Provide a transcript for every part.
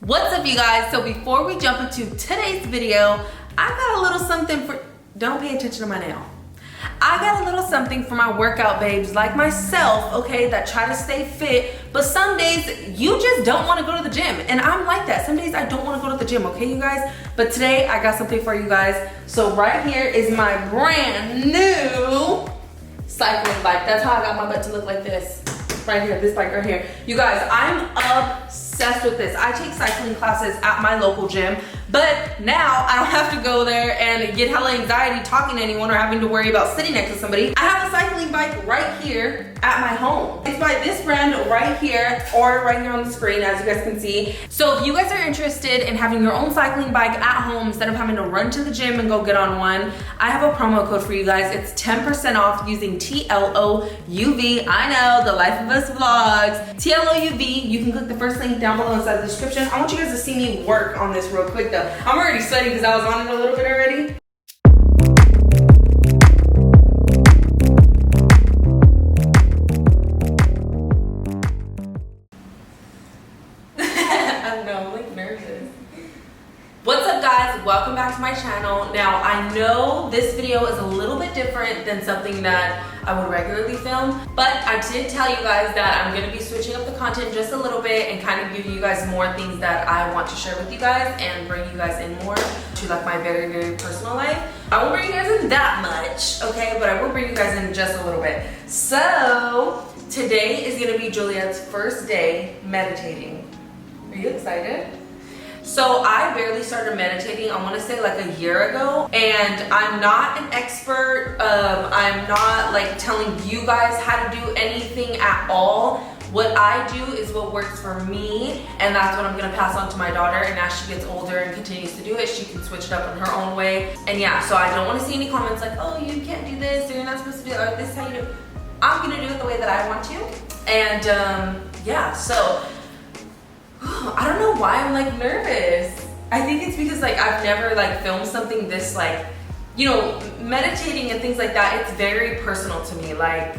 What's up, you guys? So before we jump into today's video, I got a little something for, don't pay attention to my nail. I got a little something for my workout babes like myself, okay, that try to stay fit, but some days you just don't want to go to the gym. And I'm like that. Some days I don't want to go to the gym, okay, you guys? But today I got something for you guys. So right here is my brand new cycling bike. That's how I got my butt to look like this. Right here, this bike right here. You guys, I'm obsessed with this. I take cycling classes at my local gym, but now I don't have to go there and get hella anxiety talking to anyone or having to worry about sitting next to somebody. I have a cycling bike right here at my home. It's by this brand right here, or right here on the screen, as you guys can see. So if you guys are interested in having your own cycling bike at home instead of having to run to the gym and go get on one, I have a promo code for you guys. It's 10% off using TLOUV. I know, the Life of Us vlogs. TLOUV, you can click the first link down below inside the description. I want you guys to see me work on this real quick though. I'm already sweating because I was on it a little bit already. I know, I'm like nervous. What's up, guys? Welcome back to my channel. Now, I know this video is a little bit different than something that I would regularly film, but I did tell you guys that I'm gonna be switching up the content just a little bit and kind of give you guys more things that I want to share with you guys and bring you guys in more to like my very, very personal life. I won't bring you guys in that much, okay, but I will bring you guys in just a little bit. So, today is gonna be Juliet's first day meditating. Are you excited? So I barely started meditating, I want to say like a year ago, and I'm not an expert. I'm not like telling you guys how to do anything at all. What I do is what works for me, and that's what I'm gonna pass on to my daughter, and as she gets older and continues to do it, she can switch it up in her own way. And yeah, so I don't want to see any comments like, oh, you can't do this, or you're not supposed to do it, or this is how you do it. I'm gonna do it the way that I want to. And yeah, so I don't know why I'm like nervous. I think it's because like I've never like filmed something this like, you know, meditating and things like that, it's very personal to me, like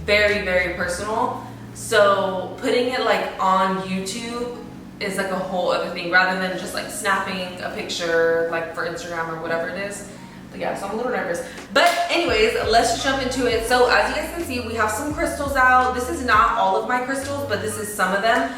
very, very personal. So putting it like on YouTube is like a whole other thing rather than just like snapping a picture like for Instagram or whatever it is. But yeah, so I'm a little nervous. But anyways, let's just jump into it. So as you guys can see, we have some crystals out. This is not all of my crystals, but this is some of them.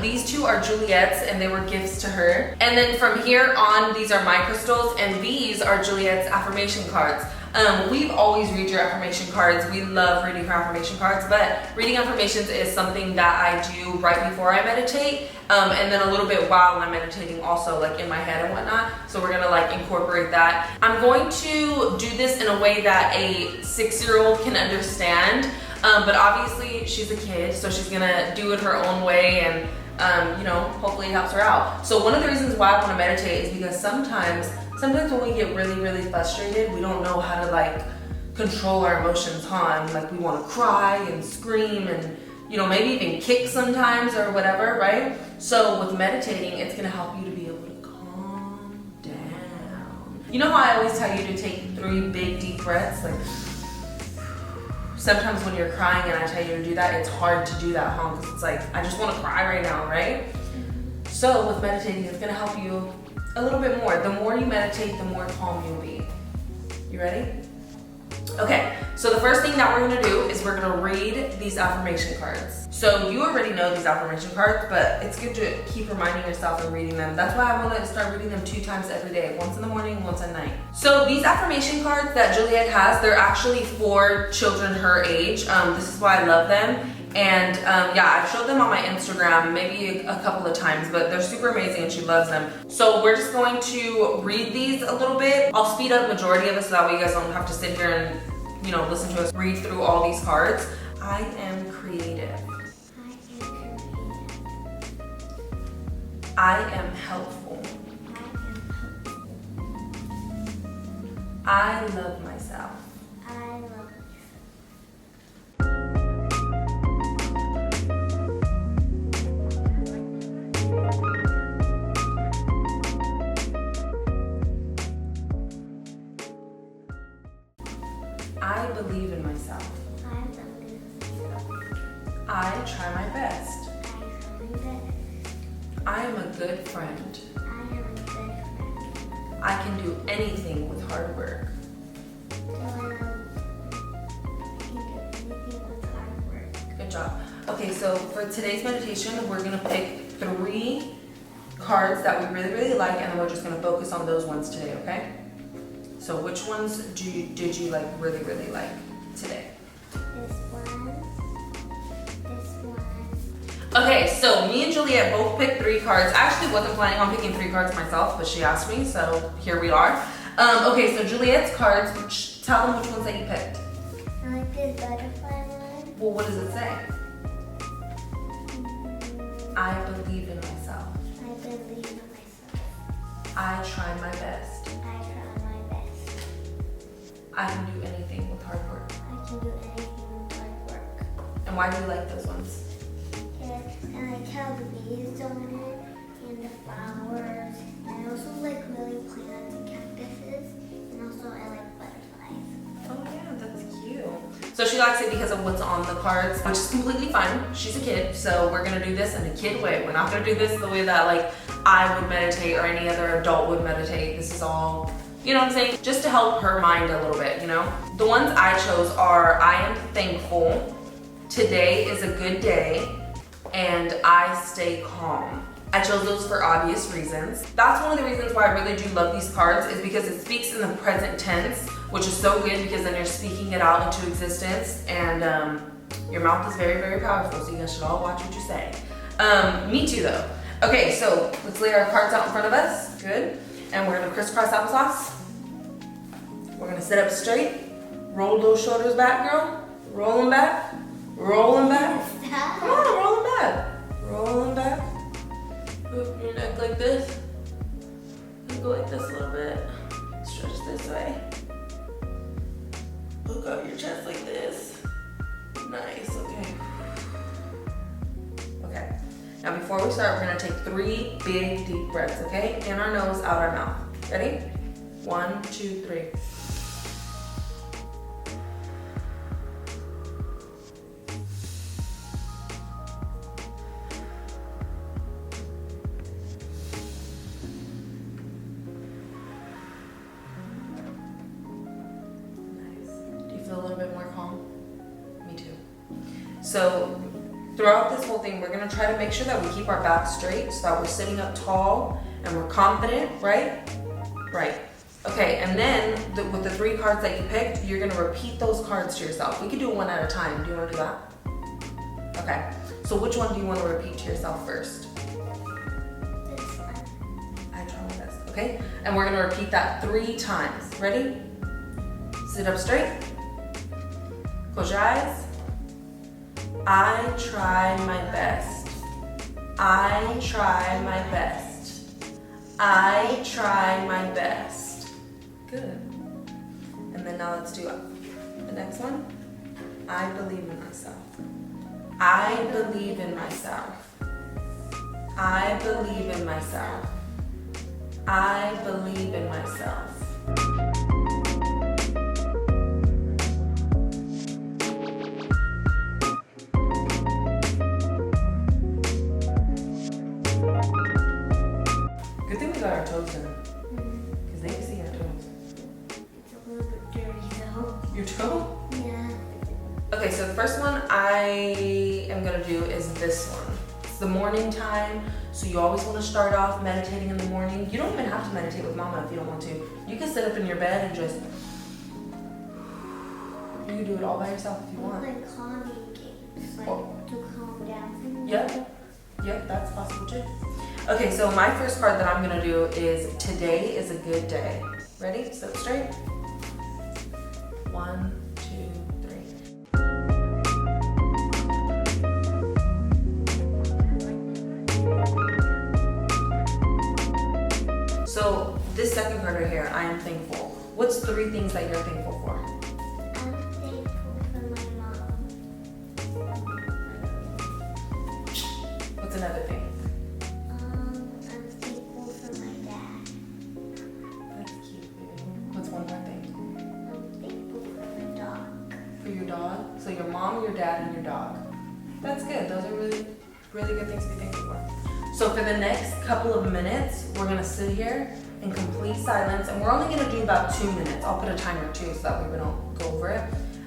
These two are Juliet's and they were gifts to her. And then from here on, these are my crystals and these are Juliet's affirmation cards. We've always read your affirmation cards. We love reading her affirmation cards, but reading affirmations is something that I do right before I meditate, and then a little bit while I'm meditating also, like in my head and whatnot. So we're gonna like incorporate that. I'm going to do this in a way that a 6-year-old can understand, but obviously she's a kid, so she's gonna do it her own way, and you know, hopefully it helps her out. So one of the reasons why I want to meditate is because sometimes when we get really, really frustrated, we don't know how to like control our emotions, huh? And like we want to cry and scream and, you know, maybe even kick sometimes or whatever, right? So with meditating, it's gonna help you to be able to calm down. You know how I always tell you to take 3 big deep breaths? Like sometimes when you're crying and I tell you to do that, it's hard to do that, huh? Because it's like, I just want to cry right now, right? So with meditating, it's gonna help you a little bit more. The more you meditate, the more calm you'll be. You ready? Okay, so the first thing that we're gonna do is we're gonna read these affirmation cards. So you already know these affirmation cards, but it's good to keep reminding yourself and reading them. That's why I wanna start reading them 2 times every day, once in the morning, once at night. So these affirmation cards that Juliet has, they're actually for children her age. This is why I love them. And yeah, I've showed them on my Instagram maybe a couple of times, but they're super amazing and she loves them. So we're just going to read these a little bit. I'll speed up majority of it so that way you guys don't have to sit here and, you know, listen to us read through all these cards. I am creative. I am helpful. I love myself. I believe in myself. I try my best. I am a good friend. I am a good friend. I can do anything with hard work. Good job. Okay, so for today's meditation, we're gonna pick 3 cards that we really, really like, and then we're just gonna focus on those ones today, okay? So which ones did you like really, really like today? This one. Okay, so me and Juliet both picked 3 cards. I actually wasn't planning on picking 3 cards myself, but she asked me, so here we are. Okay, so Juliet's cards, tell them which ones that you picked. I like this butterfly one. Well, what does it say? I believe in myself. I believe in myself. I try my best. I try my best. I can do anything with hard work. I can do anything with hard work. And why do you like those ones? I like how the bees on it and the flowers. And I also like really plants and cactuses. And also I like butterflies. Oh yeah, that's cute. So she likes it because of what's on the cards, which is completely fine. She's a kid, so we're gonna do this in a kid way. We're not gonna do this the way that like I would meditate or any other adult would meditate. This is all, you know what I'm saying? Just to help her mind a little bit, you know? The ones I chose are I am thankful, today is a good day, and I stay calm. I chose those for obvious reasons. That's one of the reasons why I really do love these cards, is because it speaks in the present tense, which is so good because then you're speaking it out into existence, and your mouth is very, very powerful, so you guys should all watch what you say. Me too though. Okay, so let's lay our cards out in front of us. Good. And we're gonna crisscross applesauce. We're gonna sit up straight. Roll those shoulders back, girl. Roll them back. Roll them back. Come on, roll them back. Roll them back. Move your neck like this. And go like this a little bit. Stretch this way. Look out your chest like this. Nice, okay. Okay, now before we start, we're gonna take 3 big, deep breaths, okay? In our nose, out our mouth. Ready? 1, 2, 3. Feel a little bit more calm? Me too. So throughout this whole thing, we're gonna try to make sure that we keep our back straight so that we're sitting up tall and we're confident, right? Right. Okay, and then with the 3 cards that you picked, you're gonna repeat those cards to yourself. We could do one at a time. Do you wanna do that? Okay, so which one do you wanna repeat to yourself first? This one. I try my best, okay? And we're gonna repeat that 3 times. Ready? Sit up straight. Close your eyes. I try my best. I try my best. I try my best. Good. And then now let's do the next one. I believe in myself. I believe in myself. I believe in myself. I believe in myself. Good thing we got our toes in, because they can see our toes. It's a little bit dirty though. Your toe? Yeah. Okay, so the first one I am gonna do is this one. It's the morning time, so you always want to start off meditating in the morning. You don't even have to meditate with mama if you don't want to. You can sit up in your bed and just, you can do it all by yourself if you want. Like calming games, like Oh. to calm down. Yep, that's possible too. Okay, so my first card that I'm gonna do is today is a good day. Ready? Sit up straight. 1, 2, 3. So this second card right here, I am thankful. What's 3 things that you're thankful for? I'm thankful for my mom. What's another thing? I'm thankful for my dad. That's cute, baby. What's one more thing? I'm thankful for my dog. For your dog? So your mom, your dad, and your dog. That's good. Those are really, really good things to be thankful for. So for the next couple of minutes, we're gonna sit here in complete silence, and we're only gonna do about 2 minutes. I'll put a timer too, so that way we don't go over it.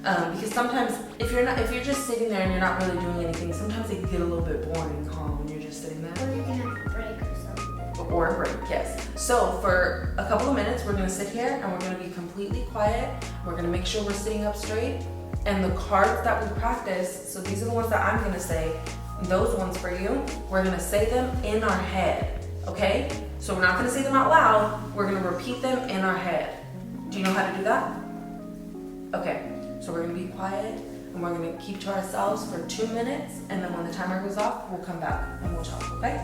Because sometimes if you're just sitting there and you're not really doing anything, sometimes it can get a little bit boring, huh, when you're just sitting there. Or you can have a break or something. Or a break, yes. So for a couple of minutes, we're gonna sit here and we're gonna be completely quiet. We're gonna make sure we're sitting up straight. And the cards that we practice, so these are the ones that I'm gonna say, those ones for you, we're gonna say them in our head, okay? So we're not gonna say them out loud, we're gonna repeat them in our head. Do you know how to do that? Okay, so we're gonna be quiet and we're gonna keep to ourselves for 2 minutes, and then when the timer goes off, we'll come back and we'll talk, okay?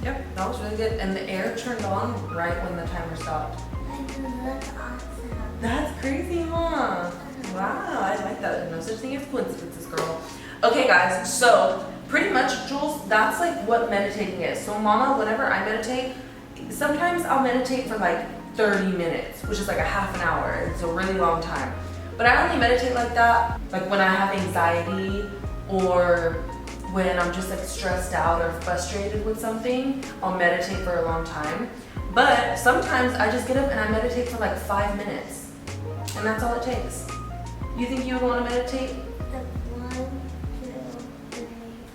Yep, that was really good. And the air turned on right when the timer stopped. I know, that's awesome. That's crazy, huh? Wow, I like that. No such thing as coincidences, girl. Okay, guys, so pretty much, Jules, that's like what meditating is. So, Mama, whenever I meditate, sometimes I'll meditate for like 30 minutes, which is like a half an hour. It's a really long time. But I only meditate like that, like when I have anxiety or when I'm just like stressed out or frustrated with something, I'll meditate for a long time. But sometimes I just get up and I meditate for like 5 minutes. And that's all it takes. You think you would want to meditate? The 1, 2, 3,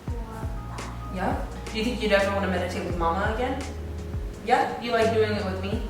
4, 5. Yeah? Do you think you'd ever want to meditate with Mama again? Yeah? You like doing it with me?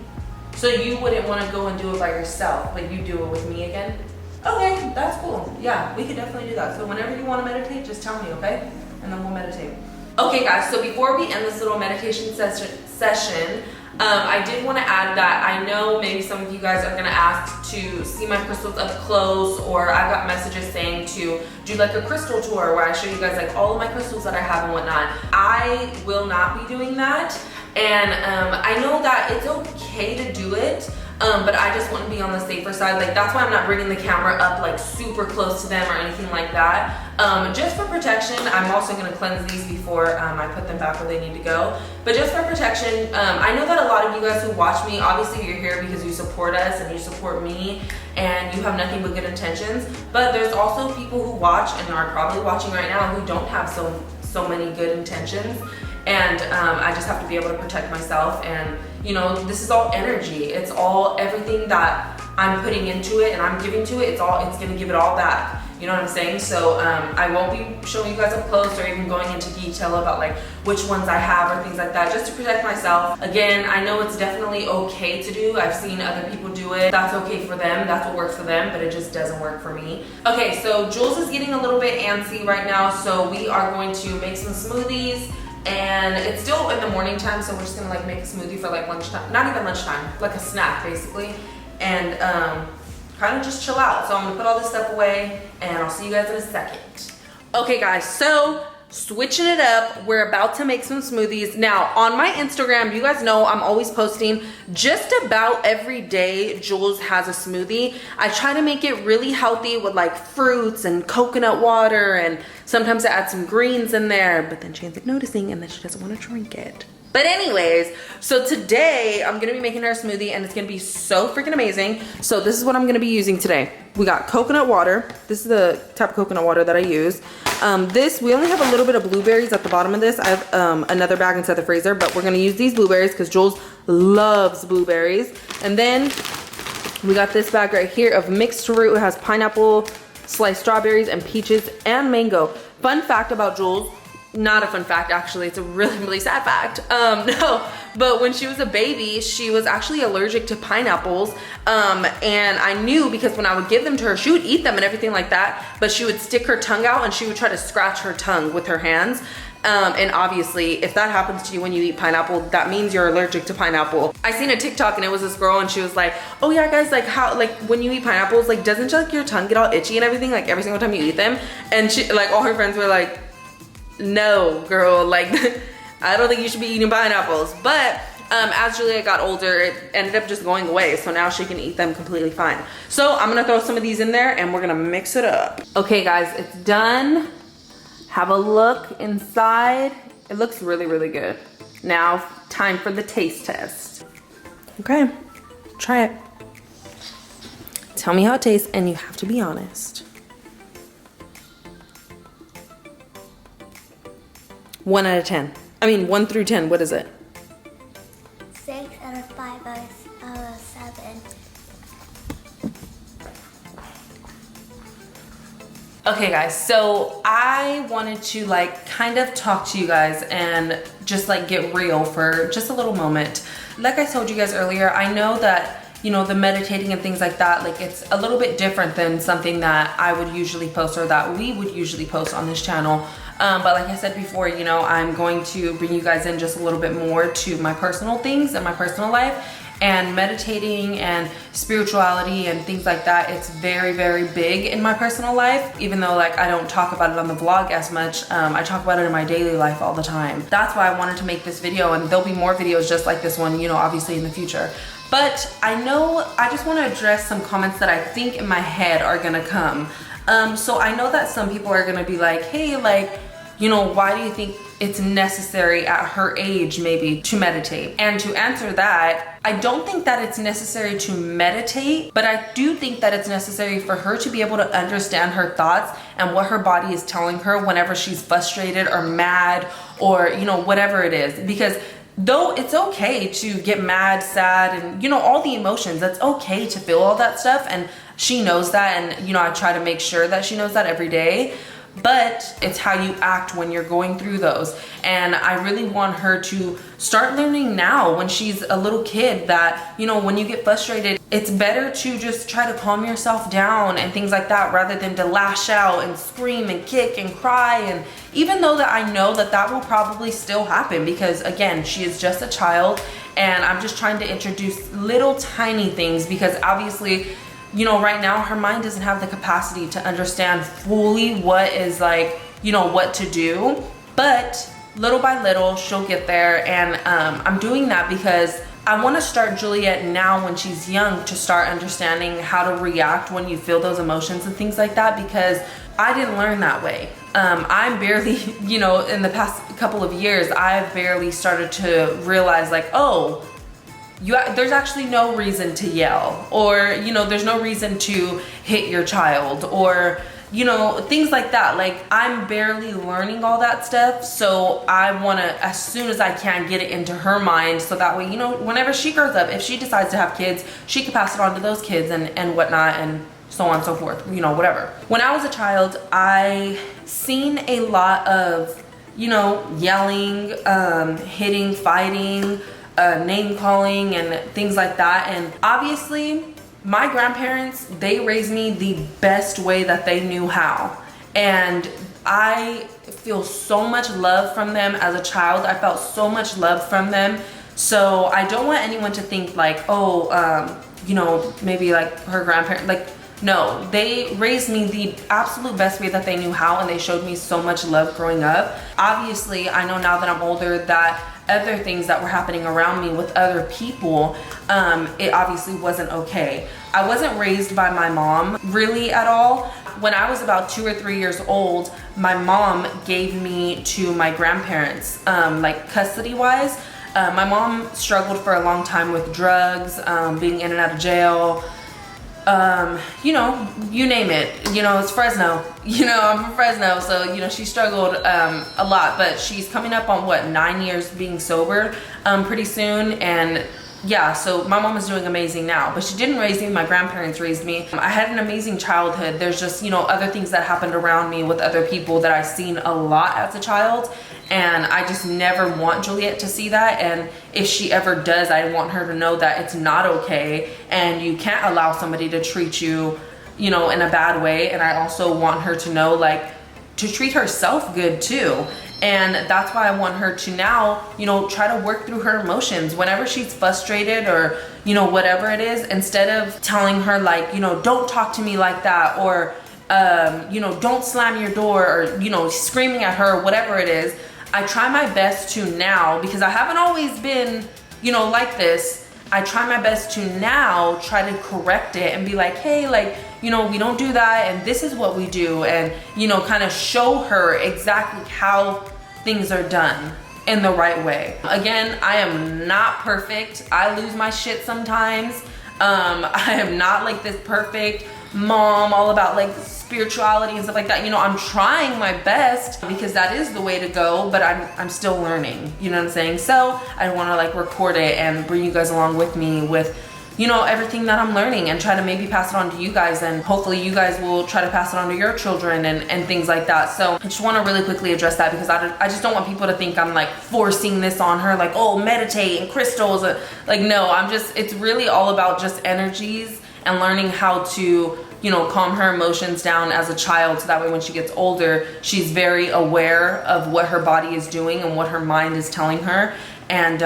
So you wouldn't want to go and do it by yourself, but you do it with me again? Okay, that's cool. Yeah, we could definitely do that. So whenever you want to meditate, just tell me, okay? And then we'll meditate. Okay guys, so before we end this little meditation session, I did want to add that I know maybe some of you guys are going to ask to see my crystals up close, or I got messages saying to do like a crystal tour where I show you guys like all of my crystals that I have and whatnot. I will not be doing that, and I know that it's okay to do it, but I just want to be on the safer side. Like that's why I'm not bringing the camera up like super close to them or anything like that. Just for protection, I'm also going to cleanse these before I put them back where they need to go. But just for protection, I know that a lot of you guys who watch me, obviously you're here because you support us and you support me and you have nothing but good intentions. But there's also people who watch and are probably watching right now who don't have so many good intentions. And I just have to be able to protect myself. And you know, this is all energy. It's all everything that I'm putting into it and I'm giving to it. It's gonna give it all back. You know what I'm saying? So I won't be showing you guys up close or even going into detail about like which ones I have or things like that, just to protect myself. Again, I know it's definitely okay to do. I've seen other people do it. That's okay for them. That's what works for them, but it just doesn't work for me. Okay, so Jules is getting a little bit antsy right now, so we are going to make some smoothies. And it's still in the morning time, so we're just gonna like make a smoothie for like lunchtime, not even lunchtime, like a snack basically, and kind of just chill out. So I'm gonna put all this stuff away and I'll see you guys in a second. Okay guys, so switching it up, we're about to make some smoothies. Now on my Instagram, you guys know I'm always posting just about every day Jules has a smoothie. I try to make it really healthy with like fruits and coconut water, and sometimes I add some greens in there, but then she ends up noticing and then she doesn't want to drink it. But anyways, so today I'm gonna be making her a smoothie and it's gonna be so freaking amazing. So this is what I'm gonna be using today. We got coconut water. This is the type of coconut water that I use. We only have a little bit of blueberries at the bottom of this. I have another bag inside the freezer, but we're gonna use these blueberries because Jules loves blueberries. And then we got this bag right here of mixed fruit. It has pineapple, sliced strawberries, and peaches and mango. Fun fact about Jules, not a fun fact actually, it's a really sad fact. No, but when she was a baby, she was actually allergic to pineapples, and I knew because when I would give them to her, she would eat them and everything like that, but she would stick her tongue out and she would try to scratch her tongue with her hands. And obviously if that happens to you when you eat pineapple, that means you're allergic to pineapple. I seen a TikTok and it was this girl and she was like, oh yeah guys, like how, like when you eat pineapples, like doesn't like your tongue get all itchy and everything, like every single time you eat them? And she, like all her friends were like, no girl, like I don't think you should be eating pineapples. But as Juliet got older, it ended up just going away. So now she can eat them completely fine. So I'm gonna throw some of these in there and we're gonna mix it up. Okay guys, it's done. Have a look inside. It looks really, really good. Now, time for the taste test. Okay, try it. Tell me how it tastes and you have to be honest. 1 out of 10. I mean, 1 through 10, what is it? 6 out of 5 out of 7. Okay guys, so I wanted to like kind of talk to you guys and just like get real for just a little moment. Like I told you guys earlier, I know that, you know, the meditating and things like that, like it's a little bit different than something that I would usually post or that we would usually post on this channel. But like I said before, you know, I'm going to bring you guys in just a little bit more to my personal things and my personal life. And meditating and spirituality and things like that, it's very, very big in my personal life. Even though like I don't talk about it on the vlog as much, I talk about it in my daily life all the time. That's why I wanted to make this video, and there'll be more videos just like this one, you know, obviously in the future. But I just want to address some comments that I think in my head are gonna come. So I know that some people are gonna be like, hey, like, you know, why do you think it's necessary at her age maybe to meditate? And to answer that, I don't think that it's necessary to meditate, but I do think that it's necessary for her to be able to understand her thoughts and what her body is telling her whenever she's frustrated or mad or, you know, whatever it is. Because though it's okay to get mad, sad, and, you know, all the emotions, that's okay to feel all that stuff. And she knows that. And, you know, I try to make sure that she knows that every day. But it's how you act when you're going through those. And I really want her to start learning now when she's a little kid that, you know, when you get frustrated, it's better to just try to calm yourself down and things like that rather than to lash out and scream and kick and cry. And even though that I know that that will probably still happen because again, she is just a child and I'm just trying to introduce little tiny things because obviously, you know, right now her mind doesn't have the capacity to understand fully what is like, you know, what to do, but little by little she'll get there. And I'm doing that because I want to start Juliet now when she's young to start understanding how to react when you feel those emotions and things like that, because I didn't learn that way. I'm barely, you know, in the past couple of years, I've barely started to realize like, oh, there's actually no reason to yell, or, you know, there's no reason to hit your child, or, you know, things like that. Like, I'm barely learning all that stuff, so I want to, as soon as I can, get it into her mind, so that way, you know, whenever she grows up, if she decides to have kids, she can pass it on to those kids and whatnot, and so on and so forth, you know, whatever. When I was a child, I seen a lot of, you know, yelling, hitting, fighting, name calling and things like that. And obviously my grandparents, they raised me the best way that they knew how, and I feel so much love from them. As a child, I felt so much love from them, so I don't want anyone to think like, oh, you know, maybe like her grandparents, like, no, they raised me the absolute best way that they knew how, and they showed me so much love growing up. Obviously, I know now that I'm older that other things that were happening around me with other people, it obviously wasn't okay. I wasn't raised by my mom really at all. When I was about 2 or 3 years old, my mom gave me to my grandparents, like custody wise. My mom struggled for a long time with drugs, being in and out of jail, you know, you name it. You know, it's Fresno. You know, I'm from Fresno, so, you know, she struggled a lot, but she's coming up on what, 9 years being sober pretty soon. And yeah, so my mom is doing amazing now, but she didn't raise me. My grandparents raised me. I had an amazing childhood. There's just, you know, other things that happened around me with other people that I've seen a lot as a child, and I just never want Juliet to see that. And if she ever does, I want her to know that it's not okay, and you can't allow somebody to treat you, you know, in a bad way. And I also want her to know, like, to treat herself good too. And that's why I want her to now, you know, try to work through her emotions whenever she's frustrated or, you know, whatever it is. Instead of telling her like, you know, don't talk to me like that, or you know, don't slam your door, or, you know, screaming at her, whatever it is. I try my best to now, because I haven't always been you know, like this, I try my best to now try to correct it and be like, hey, like, you know, we don't do that and this is what we do, and, you know, kind of show her exactly how things are done in the right way. Again, I am not perfect. I lose my shit sometimes. I am not like this perfect mom all about like spirituality and stuff like that. You know, I'm trying my best because that is the way to go, but I'm still learning, you know what I'm saying? So I want to like record it and bring you guys along with me with, you know, everything that I'm learning, and try to maybe pass it on to you guys, and hopefully you guys will try to pass it on to your children and things like that. So I just want to really quickly address that because I just don't want people to think I'm like forcing this on her, like, oh, meditate and crystals. Like, no, it's really all about just energies and learning how to, you know, calm her emotions down as a child, so that way when she gets older, she's very aware of what her body is doing and what her mind is telling her. And,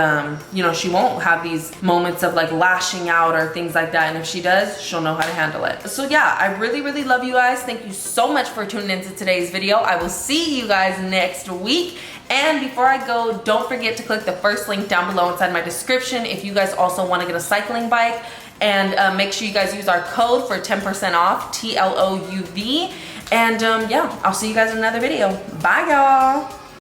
you know, she won't have these moments of like lashing out or things like that. And if she does, she'll know how to handle it. So yeah, I really, really love you guys. Thank you so much for tuning into today's video. I will see you guys next week. And before I go, don't forget to click the first link down below inside my description if you guys also want to get a cycling bike. And make sure you guys use our code for 10% off, TLOUV. And yeah, I'll see you guys in another video. Bye, y'all.